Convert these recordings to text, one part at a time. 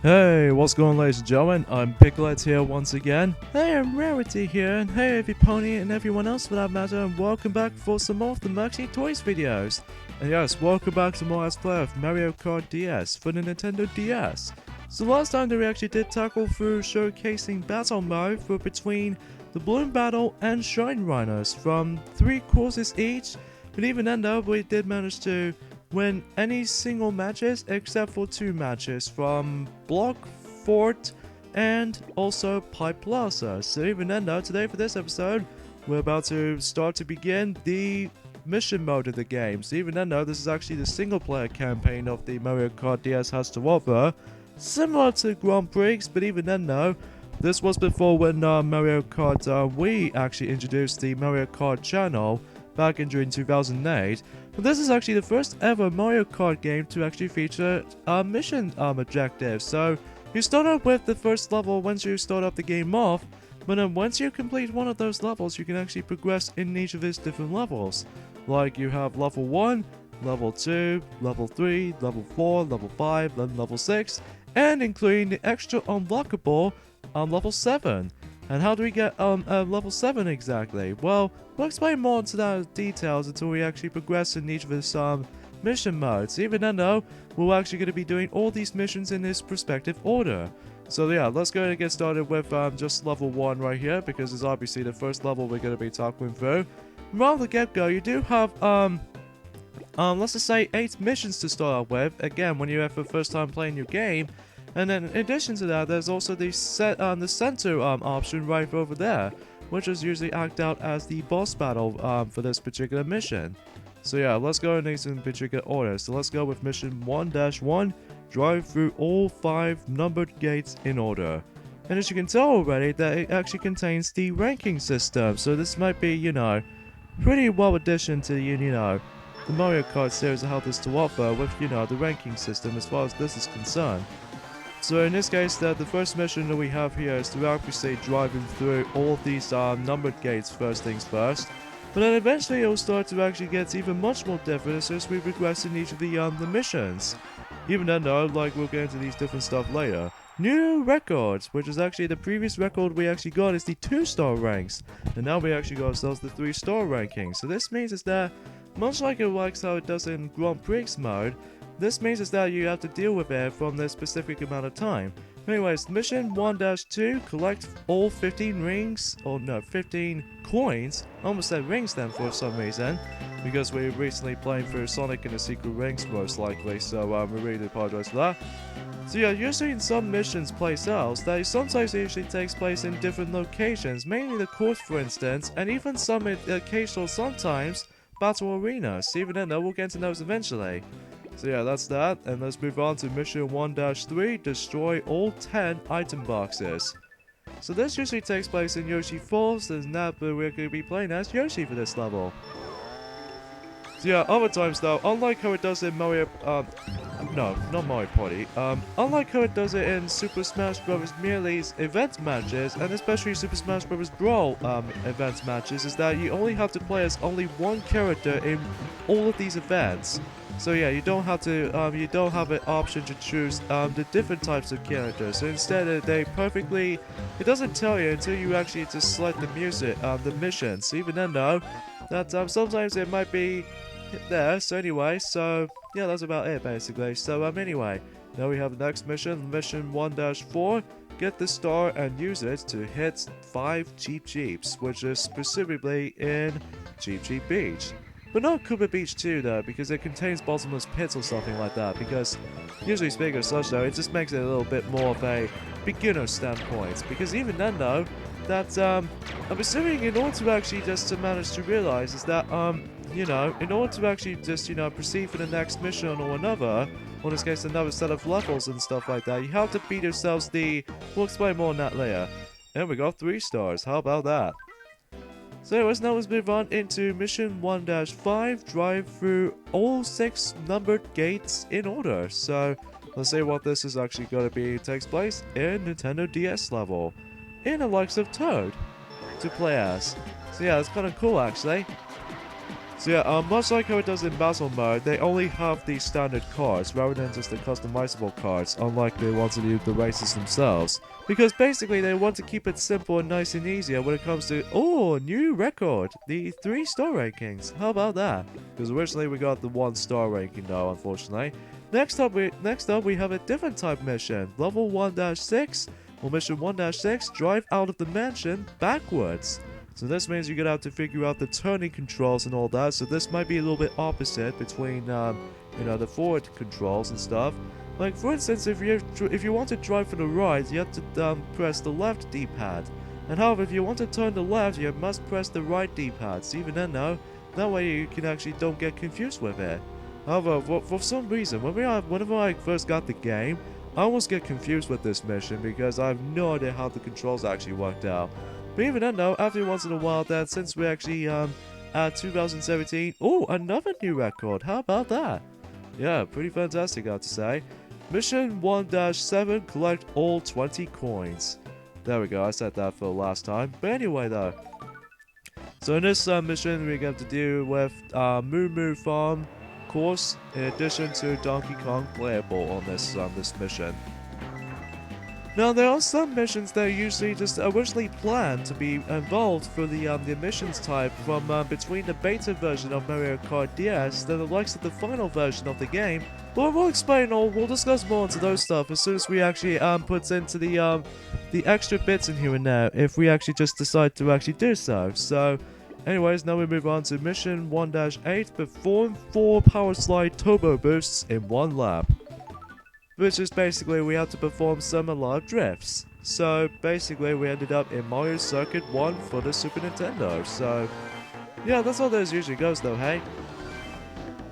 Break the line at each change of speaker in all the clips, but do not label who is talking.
Hey, what's going on, ladies and gentlemen? I'm Piglet here once again. Hey, I'm Rarity here, and hey every pony and everyone else for that matter, and welcome back for some more of the Maxi Toys videos. And yes, welcome back to more Let's Play of Mario Kart DS for the Nintendo DS. So last time that we actually did tackle through showcasing battle mode for between the Balloon Battle and Shine Rhinos from 3 courses each, but even then though, we did manage to win any single matches except for 2 matches from Block, Fort, and also Pipe Plaza. So even then though, today for this episode, we're about to start to begin the mission mode of the game. So even then though, this is actually the single player campaign of the Mario Kart DS has to offer. Similar to Grand Prix, but even then though, this was before when Mario Kart Wii actually introduced the Mario Kart channel back in June 2008. But this is actually the first ever Mario Kart game to actually feature mission objectives. So you start off with the first level once you start up the game off, but then once you complete one of those levels, you can actually progress in each of its different levels. Like you have level 1, level 2, level 3, level 4, level 5, then level 6, and including the extra unlockable level 7. And how do we get level 7 exactly? Well, we'll explain more into those details until we actually progress in each of its mission modes. Even then though, we're actually going to be doing all these missions in this respective order. So yeah, let's go ahead and get started with just level 1 right here, because it's obviously the first level we're going to be tackling through. Right off the get-go, you do have let's just say 8 missions to start out with, again when you have the first time playing your game. And then in addition to that, there's also the center option right over there, which is usually act out as the boss battle for this particular mission. So yeah, let's go in these in particular order. So let's go with mission 1-1, drive through all 5 numbered gates in order. And as you can tell already, that it actually contains the ranking system. So this might be, you know, pretty well addition to, you know, the Mario Kart series of how this to offer with, you know, the ranking system as far as this is concerned. So in this case, the first mission that we have here is to actually driving through all of these numbered gates first things first. But then eventually it will start to actually get even much more different as we progress in each of the missions. Even then though, like we'll get into these different stuff later. New records, which is actually the previous record we actually got is the 2-star ranks. And now we actually got ourselves the 3-star ranking. So this means is that, much like it works how it does in Grand Prix mode, this means is that you have to deal with it from this specific amount of time. Anyways, mission 1-2, collect all 15 rings, or no, 15 coins. I almost said rings then for some reason, because we recently playing through Sonic and the Secret Rings most likely, so we really apologize for that. So yeah, usually in some missions place out, that sometimes it usually takes place in different locations, mainly the course for instance, and even some occasional sometimes battle arenas. Even then though, we'll get into those eventually. So yeah, that's that, and let's move on to mission 1-3, destroy all 10 item boxes. So this usually takes place in Yoshi Falls, and now we're going to be playing as Yoshi for this level. So yeah, other times though, unlike how it does in Mario, no, not Mario Party, unlike how it does it in Super Smash Bros. Mealee's event matches, and especially Super Smash Bros. Brawl event matches, is that you only have to play as only one character in all of these events. So yeah, you don't have to, you don't have an option to choose the different types of characters. So instead, they perfectly, it doesn't tell you until you actually just select the music, the missions. So even then though, that sometimes it might be there. So anyway, so yeah, that's about it basically. So anyway, now we have the next mission, mission 1-4. Get the star and use it to hit 5 Cheep Jeeps, which is specifically in Cheep Cheep Beach. But not Koopa Beach 2 though, because it contains bottomless pits or something like that, because usually speaking of such though, it just makes it a little bit more of a beginner standpoint. Because even then though, that I'm assuming in order to actually just to manage to realize is that you know, in order to actually just, you know, proceed for the next mission or another, or in this case another set of levels and stuff like that, you have to beat yourselves the, we'll explain more on that later. And we got 3 stars, how about that? So anyways, now let's move on into mission 1-5, drive through all 6 numbered gates in order. So let's see what this is actually going to be, takes place in Nintendo DS level, in the likes of Toad, to play as. So yeah, it's kind of cool actually. So yeah, much like how it does in battle mode, they only have the standard cards rather than just the customizable cards, unlike the ones that do the races themselves. Because basically they want to keep it simple and nice and easier when it comes to, oh, new record, the 3-star rankings. How about that? Because originally we got the 1-star ranking though, unfortunately. Next up we have a different type mission, level 1-6, or mission 1-6, drive out of the mansion backwards. So this means you're gonna have to figure out the turning controls and all that. So this might be a little bit opposite between, you know, the forward controls and stuff. Like for instance, if you want to drive for the right, you have to press the left D-pad. And however, if you want to turn the left, you must press the right D-pad. So even then, though, that way you can actually don't get confused with it. However, for some reason, whenever I first got the game, I almost get confused with this mission because I have no idea how the controls actually worked out. But even then though, after once in a while then, since we actually, at 2017, oh, another new record, how about that? Yeah, pretty fantastic I have to say. Mission 1-7, collect all 20 coins. There we go, I said that for the last time. But anyway though. So in this mission, we're going to deal with Moo Moo Farm course, in addition to Donkey Kong playable on this mission. Now, there are some missions that are usually just originally planned to be involved for the missions type from between the beta version of Mario Kart DS than the likes of the final version of the game. But we'll explain or we'll discuss more into those stuff as soon as we actually put into the extra bits in here and there, if we actually just decide to actually do so. So, anyways, now we move on to mission 1-8, perform 4 power slide turbo boosts in 1 lap. Which is basically we have to perform some live drifts. So basically we ended up in Mario Circuit 1 for the Super Nintendo. So yeah, that's how this usually goes though, hey?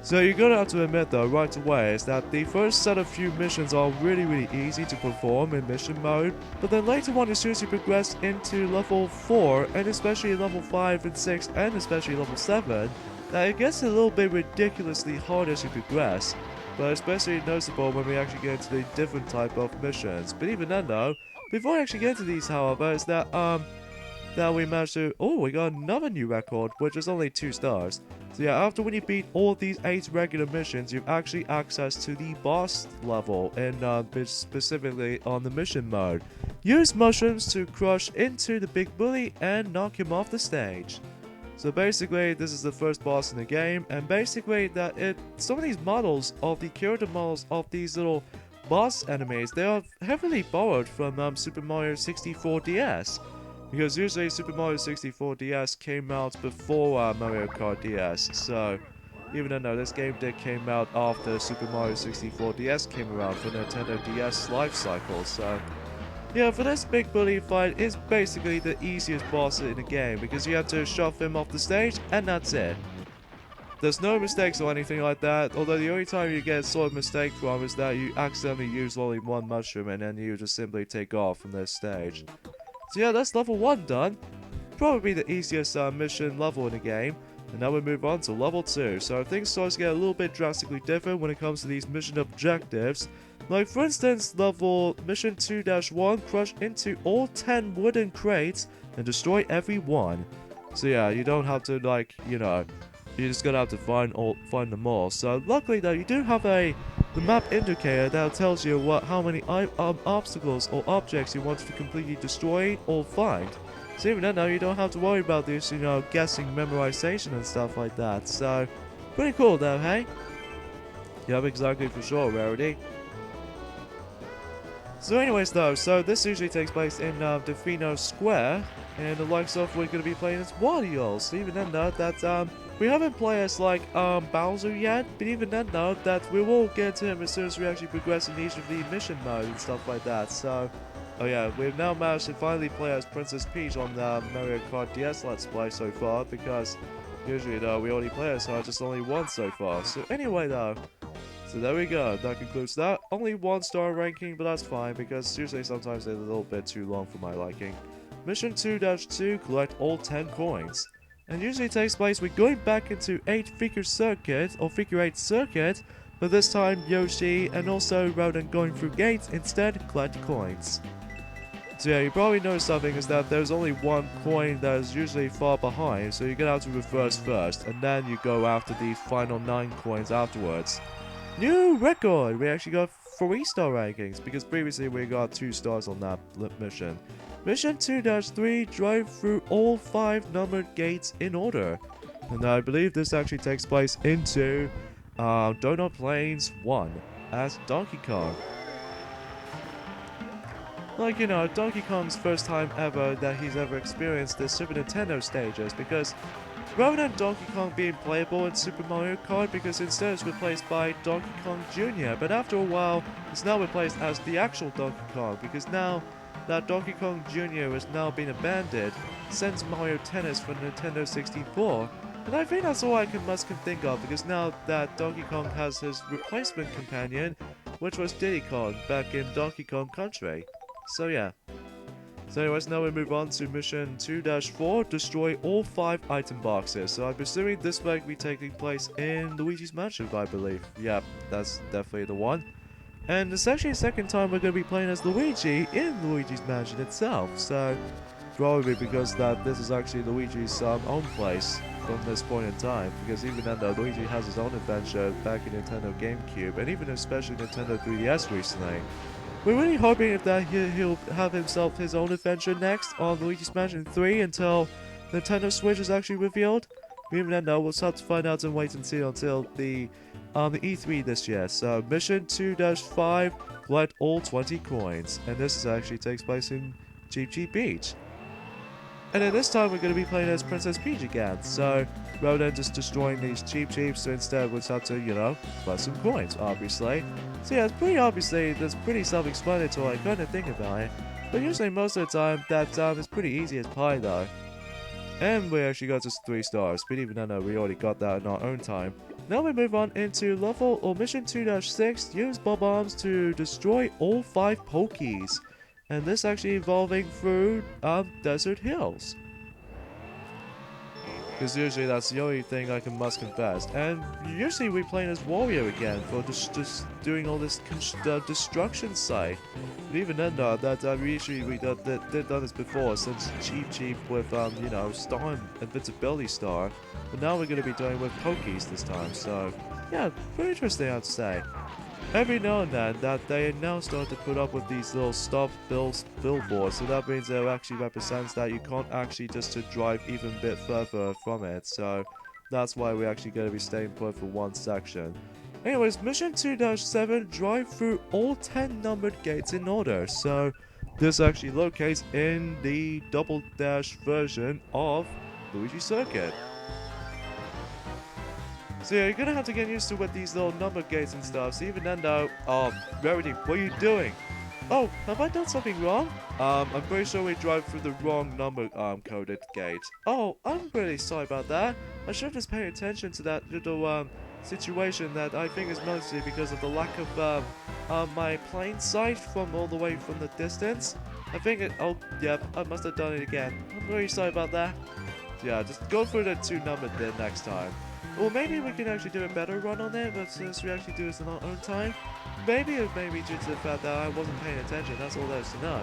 So you're gonna have to admit though right away is that the first set of few missions are really easy to perform in mission mode, but then later on as soon as you progress into level 4 and especially level 5 and 6 and especially level 7, that it gets a little bit ridiculously hard as you progress. But especially noticeable when we actually get into the different type of missions. But even then though, before I actually get into these however, is that that we managed to, oh, we got another new record, which is only 2 stars. So yeah, after when you beat all these 8 regular missions, you've actually access to the boss level, and specifically on the mission mode. Use mushrooms to crush into the big bully and knock him off the stage. So basically, this is the first boss in the game, and basically some of these models of the character models of these little boss enemies, they are heavily borrowed from Super Mario 64 DS. Because usually Super Mario 64 DS came out before Mario Kart DS, so even though this game came out after Super Mario 64 DS came around for Nintendo DS life cycle, so yeah, for this big bully fight, it's basically the easiest boss in the game because you have to shove him off the stage and that's it. There's no mistakes or anything like that, although the only time you get a sort of mistake from is that you accidentally use only 1 mushroom and then you just simply take off from this stage. So yeah, that's level 1 done. Probably the easiest mission level in the game. And now we move on to level 2. So things start to get a little bit drastically different when it comes to these mission objectives. Like for instance, mission 2-1, crush into all 10 wooden crates and destroy every one. So yeah, you don't have to you're just gonna have to find them all. So luckily though, you do have the map indicator that tells you how many obstacles or objects you want to completely destroy or find. So even then, now you don't have to worry about this, guessing, memorization and stuff like that. So, pretty cool though, hey? Yep, exactly for sure, Rarity. So anyways though, this usually takes place in Defino Square, and the likes of we're going to be playing as Wario. So even then though, that we haven't played as Bowser yet, but even then though, that we will get to him as soon as we actually progress in each of the mission modes and stuff like that. So, oh yeah, we've now managed to finally play as Princess Peach on the Mario Kart DS Let's Play so far, because usually though, we only play as her just only once so far. So anyway though, so there we go, that concludes that. Only 1-star ranking, but that's fine, because usually sometimes they're a little bit too long for my liking. Mission 2-2, collect all 10 coins. And usually takes place with going back into 8-figure circuit, or figure 8 circuit, but this time Yoshi, and also rather than going through gates, instead collect coins. So yeah, you probably noticed something is that there's only one coin that is usually far behind, so you get out to reverse first, and then you go after the final 9 coins afterwards. New record! We actually got 3-star rankings, because previously we got 2 stars on that mission. Mission 2-3, drive through all 5 numbered gates in order. And I believe this actually takes place into Donut Plains 1 as Donkey Kong. Like, you know, Donkey Kong's first time ever that he's ever experienced the Super Nintendo stages, because rather than Donkey Kong being playable in Super Mario Kart, because instead it's replaced by Donkey Kong Jr., but after a while it's now replaced as the actual Donkey Kong, because now that Donkey Kong Jr. has now been abandoned since Mario Tennis for Nintendo 64, and I think that's all I can think of, because now that Donkey Kong has his replacement companion, which was Diddy Kong back in Donkey Kong Country. So yeah. So anyways, now we move on to mission 2-4, destroy all 5 item boxes. So I'm assuming this might be taking place in Luigi's Mansion, I believe. Yep, that's definitely the one. And it's actually the second time we're going to be playing as Luigi in Luigi's Mansion itself. So probably because that this is actually Luigi's own place from this point in time. Because even then, Luigi has his own adventure back in Nintendo GameCube, and even especially Nintendo 3DS recently. We're really hoping that he'll have himself his own adventure next on Luigi's Mansion 3 until Nintendo Switch is actually revealed. But even then, we'll have to find out and wait and see until the E3 this year. So mission 2-5, collect all 20 coins, and this actually takes place in Cheep Cheep Beach. And then this time we're going to be playing as Princess Peach again, so rather than just destroying these Cheep Cheeps, so instead we'll have to, you know, collect some coins, obviously. So yeah, it's pretty obviously, that's pretty self-explanatory, kind of think about it. But usually most of the time, that is pretty easy as pie though. And we actually got just 3 stars, but even though we already got that in our own time. Now we move on into level or mission 2-6, use bob-bombs to destroy all 5 Pokies. And this actually involving through desert hills. Because usually that's the only thing I must confess. And usually we playing as Wario again for just doing all this destruction site. But even then though, that usually we did done this before since Cheep Cheep with you know, Star Invincibility Star. But now we're gonna be doing with Pokies this time. So yeah, pretty interesting I'd say. Every now and then that they now start to put up with these little stop billboards, so that means it actually represents that you can't actually just to drive even a bit further from it, so that's why we're actually going to be staying put for one section. Anyways, mission 2-7, drive through all 10 numbered gates in order, so this actually locates in the double dash version of Luigi Circuit. So yeah, you're gonna have to get used to with these little number gates and stuff. So even then though, Rarity, what are you doing? Oh, have I done something wrong? I'm pretty sure we drove through the wrong number coded gate. Oh, I'm really sorry about that. I should have just paid attention to that little situation that I think is mostly because of the lack of my plane sight from all the way from the distance. I think it, oh, yep, I must have done it again. I'm really sorry about that. Yeah, just go through the 2 numbered bit next time. Or maybe we can actually do a better run on it, but since we actually do this in our own time, maybe it may be due to the fact that I wasn't paying attention, that's all there is to know.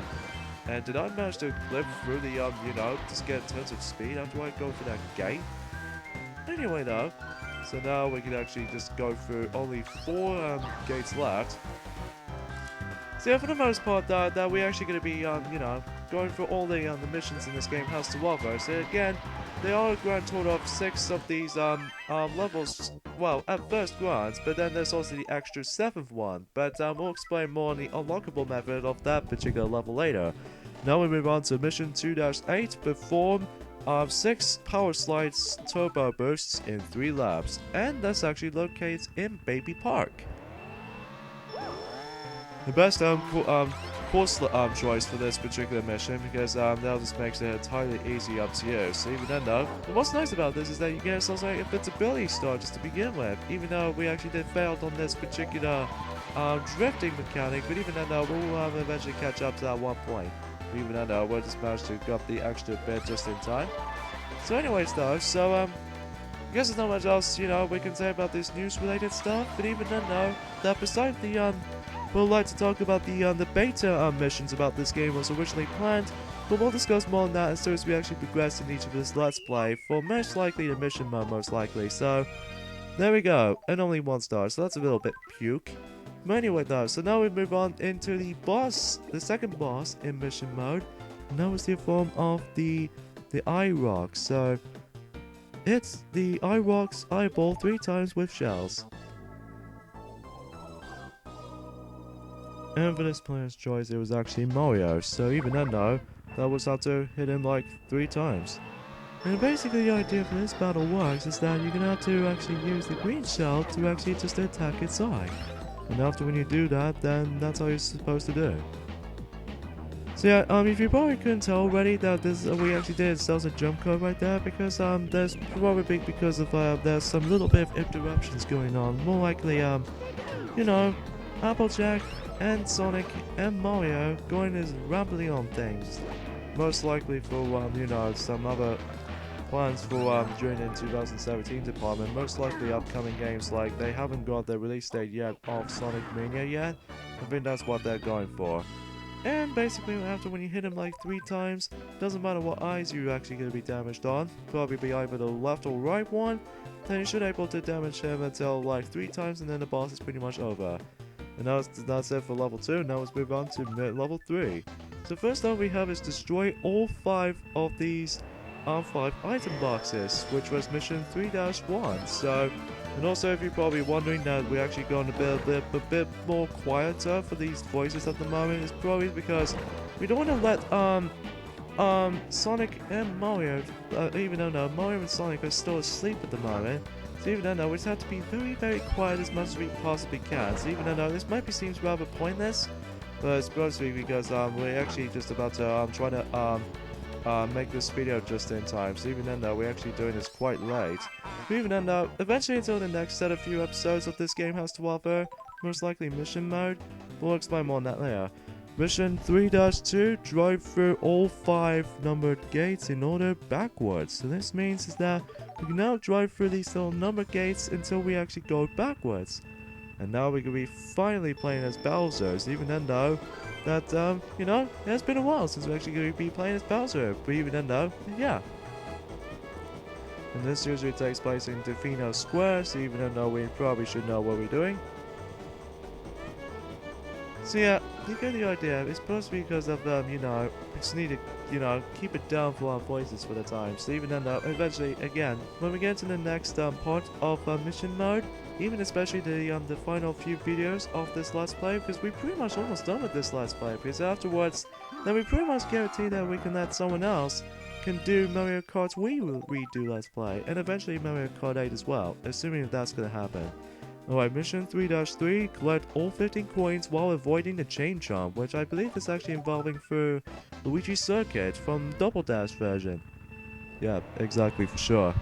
And did I manage to clip through the, you know, just get in terms of speed after I go through that gate? Anyway though, so now we can actually just go through only 4 gates left. So yeah, for the most part that we're actually going to be, you know, going through all the missions in this game has to offer. So again, there are a grand total of 6 of these levels, well, at first glance, but then there's also the extra 7th one. But we'll explain more on the unlockable method of that particular level later. Now we move on to mission 2-8, perform 6 power slides turbo bursts in 3 laps, and that's actually located in Baby Park. The best course choice for this particular mission, because that just makes it entirely easy up to you. So even then though, what's nice about this is that you get yourself like Invincibility Star just to begin with, even though we actually did fail on this particular drifting mechanic, but even then though we'll eventually catch up to that one point. Even then though, we'll just manage to get the extra bit just in time. So anyways though, so I guess there's not much else, you know, we can say about this news related stuff, but even then though, that besides the But I'd like to talk about the beta missions about this game was originally planned, but we'll discuss more on that as soon as we actually progress in each of this Let's Play, for most likely the mission mode most likely, so there we go, and only 1 star, so that's a little bit puke. But anyway though, so now we move on into the boss, the second boss in mission mode, and that was the form of the Eyerok, so it's the Eyerok's eyeball 3 times with shells. And for this player's choice, it was actually Mario, so even then though, that was how to hit him like 3 times. And basically the idea for this battle works is that you're gonna have to actually use the green shell to actually just attack its eye. And after when you do that, then that's how you're supposed to do. So yeah, if you probably couldn't tell already that this we actually did sells a jump code right there because there's probably because of there's some little bit of interruptions going on. More likely you know, Applejack and Sonic and Mario going as rambling on things. Most likely for you know, some other plans for during in 2017 department. Most likely upcoming games, like they haven't got the release date yet of Sonic Mania yet. I think that's what they're going for. And basically after when you hit him like 3 times, doesn't matter what eyes you're actually going to be damaged on, probably be either the left or right one, then you should be able to damage him until like 3 times and then the boss is pretty much over. And that's it for level 2, now let's move on to level 3. So first up we have is destroy all 5 of these 5 item boxes, which was mission 3-1. So, and also if you're probably wondering that we're actually going to be a bit more quieter for these voices at the moment, it's probably because we don't want to let Sonic and Mario, even though Mario and Sonic are still asleep at the moment, so even though we just have to be very quiet as much as we possibly can. So even though this might seems rather pointless, but it's mostly because we're actually just about to try to make this video just in time. So even then though, we're actually doing this quite late. But even then though, eventually until the next set of few episodes of this game has to offer, most likely mission mode, we'll explain more on that later. Mission 3-2, drive through all 5 numbered gates in order backwards. So this means is that we can now drive through these little numbered gates until we actually go backwards. And now we're going to be finally playing as Bowser, even then though, that, you know, it has been a while since we're actually going to be playing as Bowser, but even then though, yeah. And this usually takes place in Defino Square, so even then though we probably should know what we're doing. So yeah, you get the idea, it's supposed to be because of, you know, we just need to, you know, keep it down for our voices for the time. So even then though, eventually, again, when we get to the next part of mission mode, even especially the final few videos of this Let's Play, because we're pretty much almost done with this Let's Play, because afterwards, then we pretty much guarantee that we can let someone else can do Mario Kart Wii redo Let's Play, and eventually Mario Kart 8 as well, assuming that that's going to happen. Alright, mission 3-3, collect all 15 coins while avoiding the chain jump, which I believe is actually involving through Luigi's Circuit from Double Dash version. Yeah, exactly, for sure.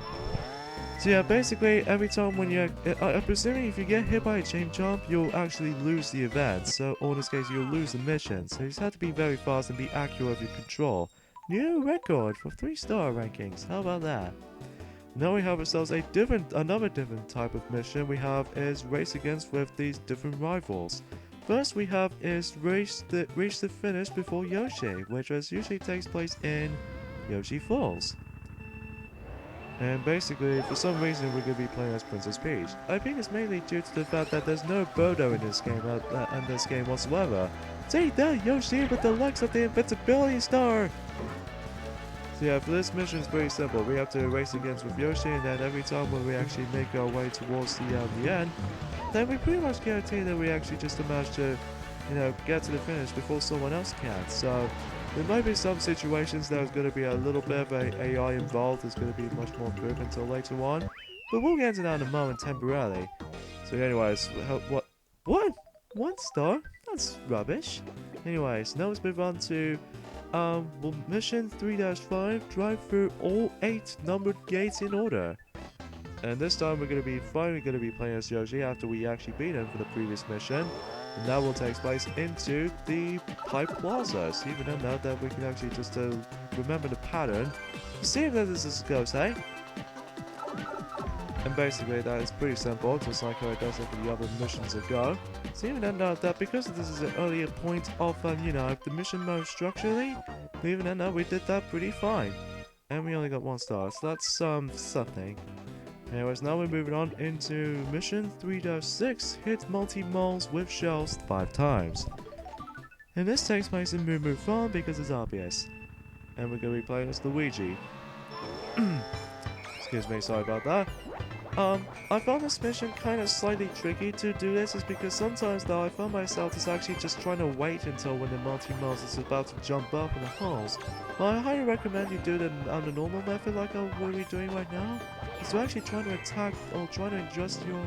So yeah, basically every time when you're, I'm presuming if you get hit by a chain jump, you'll actually lose the event, so, or in this case you'll lose the mission, so you just have to be very fast and be accurate with your control. New record for 3-star rankings, how about that? Now we have ourselves another different type of mission we have is race against with these different rivals. First we have is reach the finish before Yoshi, which usually takes place in Yoshi Falls. And basically, for some reason, we're going to be playing as Princess Peach. I think it's mainly due to the fact that there's no Birdo in this game, whatsoever. Take that, Yoshi, with the likes of the Invincibility Star! So yeah, for this mission it's pretty simple. We have to race against with Yoshi, and then every time when we actually make our way towards the end, then we pretty much guarantee that we actually just manage to, you know, get to the finish before someone else can. So there might be some situations there's going to be a little bit of AI involved. There's going to be much more proof until later on, but we'll get into that in a moment temporarily. So anyways, what? 1 star? That's rubbish. Anyways, now let's move on to mission 3-5, drive through all 8 numbered gates in order. And this time we're finally going to be playing as Yoshi after we actually beat him for the previous mission. And that will take place into the Pipe Plaza. So even now that we can actually just remember the pattern, see if this goes, hey? And basically that is pretty simple, just like how it does it for the other missions that go. So even then, that because this is an earlier point of, you know, the mission mode structurally, even then, we did that pretty fine. And we only got 1 star, so that's, something. Anyways, now we're moving on into mission 3-6, hit multi-moles with shells 5 times. And this takes place in Moo Moo Farm because it's obvious. And we're going to be playing as Luigi. Excuse me, sorry about that. I found this mission kind of slightly tricky to do this is because sometimes though I found myself just actually just trying to wait until when the multi-moles is about to jump up in the holes. Well, I highly recommend you do it on the normal method like what we're doing right now. Is to actually try to attack or try to adjust your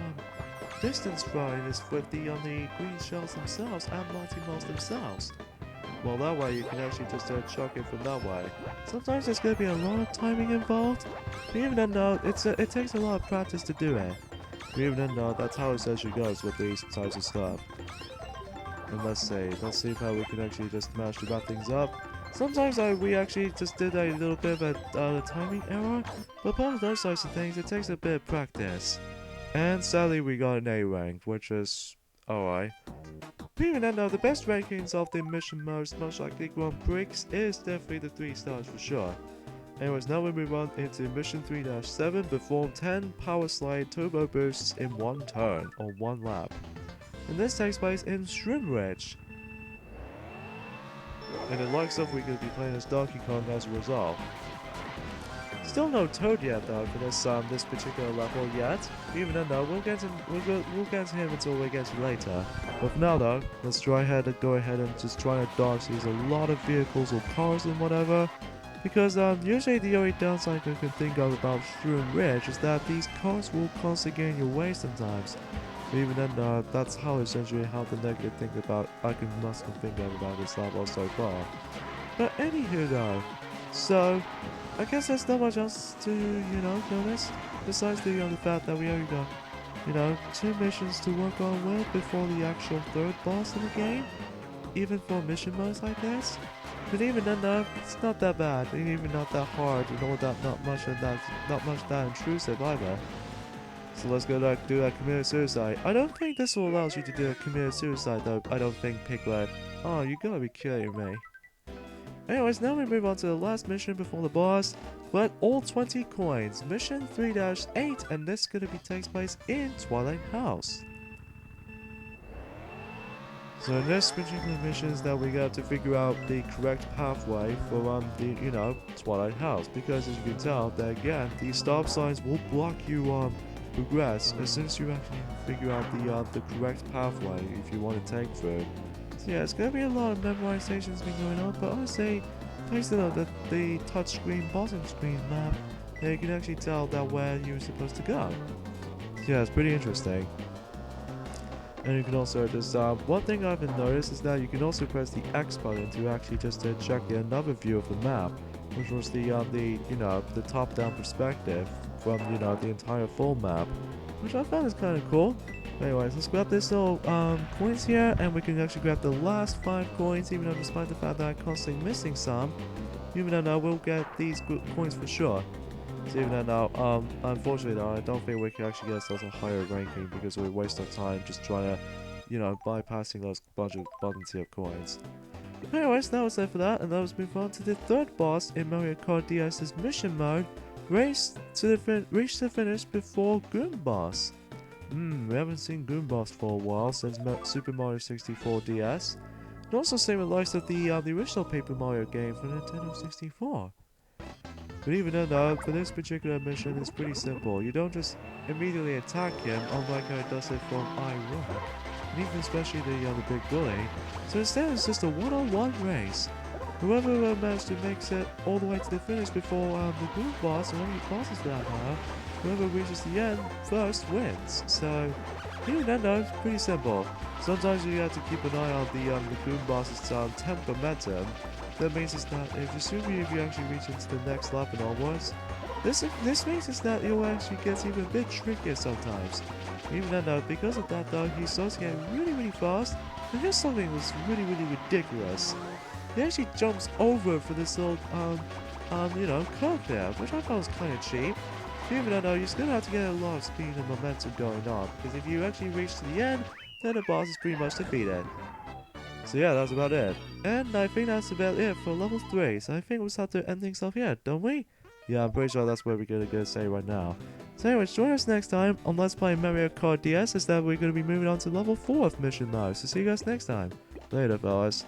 distance brightness with the green shells themselves and multi-moles themselves. Well, that way you can actually just chuck it from that way. Sometimes there's going to be a lot of timing involved, but even then though, it takes a lot of practice to do it. But even then though, that's how it actually goes with these types of stuff. And let's see how we can actually just manage to wrap things up. Sometimes we actually just did a little bit of a timing error, but apart from those types of things, it takes a bit of practice. And sadly we got an A rank, which is alright. Even then though, the best rankings of the mission modes, most likely Grand Prix, is definitely the 3 stars for sure. Anyways, now we move on into mission 3-7, perform 10 power slide turbo boosts in 1 turn, or 1 lap. And this takes place in Shroom Ridge. And it likes up we're going to be playing as Donkey Kong as a result. Still no Toad yet though for this particular level yet. Even then though, we'll get to him until we get to later. But for now though, let's go ahead and just try to dodge these a lot of vehicles or cars and whatever. Because usually the only downside I can think of about Shroom Ridge is that these cars will constantly get in your way sometimes. But even then that's how essentially how the negative thing about must think of about this level so far. But anywho though, so I guess there's not much else to, you know, notice, besides the fact that we only got, 2 missions to work on with before the actual 3rd boss in the game, even for mission modes like this. But even then though, it's not that bad, and even not that hard, and all that, not much that intrusive either. So let's go do that committed suicide. I don't think this will allow you to do a committed suicide though, I don't think, Piglet. Oh, you gotta be kidding me. Anyways, now we move on to the last mission before the boss. Collect all 20 coins. Mission 3-8, and this takes place in Twilight House. So in this particular mission is that we got to figure out the correct pathway for Twilight House, because as you can tell, that again, these stop signs will block you progress as soon as you actually figure out the correct pathway if you want to take through. So yeah, it's gonna be a lot of memorizations been going on, but honestly, thanks to the touchscreen bottom screen map, you can actually tell that where you're supposed to go. So yeah, it's pretty interesting. And you can also just one thing I've noticed is that you can also press the X button to actually just check another view of the map, which was the top-down perspective from the entire full map, which I found is kind of cool. Anyways, let's grab this little coins here, and we can actually grab the last 5 coins, even though despite the fact that I'm constantly missing some, even though we'll get these good coins for sure. So even though unfortunately though, I don't think we can actually get ourselves a higher ranking because we waste our time just trying to, bypassing those bunch of coins. Anyways, that was it for that, and now let's move on to the 3rd boss in Mario Kart DS's mission mode, reach the finish before Goomboss. We haven't seen Goomboss for a while since Super Mario 64 DS. And also same with likes of the original Paper Mario game for Nintendo 64. But even then though, for this particular mission it's pretty simple. You don't just immediately attack him unlike how it does it from Eyerok, and even especially the big bully. So instead it's just a one-on-one race. Whoever managed to make it all the way to the finish before the Goomboss, or any bosses for that matter, whoever reaches the end first wins. So even then though, it's pretty simple. Sometimes you have to keep an eye on the Goomboss's temperamentum. That means is that if you actually reach into the next lap and onwards, this means is that it will actually get even a bit trickier sometimes. Even then though, because of that though, he starts getting really fast, and here's something that's really ridiculous. He actually jumps over for this little curve there, which I thought was kind of cheap. Even though you're still have to get a lot of speed and momentum going on, because if you actually reach to the end, then the boss is pretty much defeated. So yeah, that's about it. And I think that's about it for level 3. So I think we'll start to end things off here, don't we? Yeah, I'm pretty sure that's where we're gonna say right now. So anyways, join us next time on Let's Play Mario Kart DS, as that we're gonna be moving on to level 4 of Mission Mode. So see you guys next time. Later, fellas.